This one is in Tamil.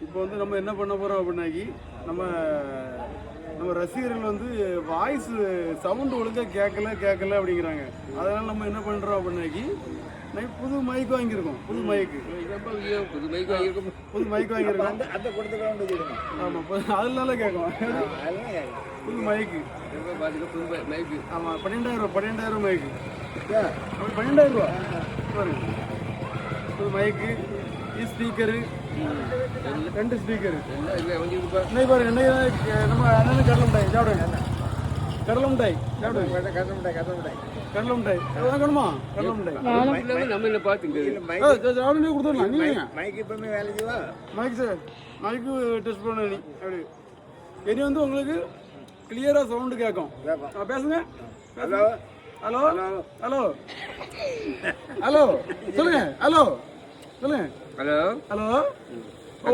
இப்போ வந்து நம்ம என்ன பண்ண போகிறோம் அப்படின்னாக்கி நம்ம நம்ம ரசிகர்கள் வந்து வாய்ஸ் சவுண்டு ஒழுங்காக கேட்கல அப்படிங்கிறாங்க. அதனால் நம்ம என்ன பண்ணுறோம் அப்படின்னாக்கி புது மைக் வாங்கியிருக்கோம். புது மைக்கு வாங்கியிருக்கோம். ஆமாம், அதனால கேட்கும். புது மைக்கு. ஆமாம், 12,000 மைக்கு. 12,000 ரூபா பாருங்க. புது மைக்கு, ஸ்பீக்கரு, 2 ஸ்பீக்கரு. இன்னைக்கு பாருங்க, இன்னைக்கு நம்ம அண்ணன் கடலை மிட்டாய் சாப்பிடுங்க. கடலை மிட்டாய் சாப்பிடுங்க. கடலை மிட்டாய் வாங்கணுமா? கடலை மிட்டாய் நம்ம என்ன பார்த்துங்க சாப்பிட்டு கொடுத்துடலாம். நீங்கள் மைக்கு இப்பவுமே வேலைக்குவா? மைக் சார், மைக்கு டெஸ்ட் பண்ண நீ அப்படி இனி வந்து உங்களுக்கு கிளியராக சவுண்டு கேட்கும். பேசுங்க. ஹலோ ஹலோ ஹலோ ஹலோ சொல்லுங்க. ஹலோ சொல்லுங்க. Hello hello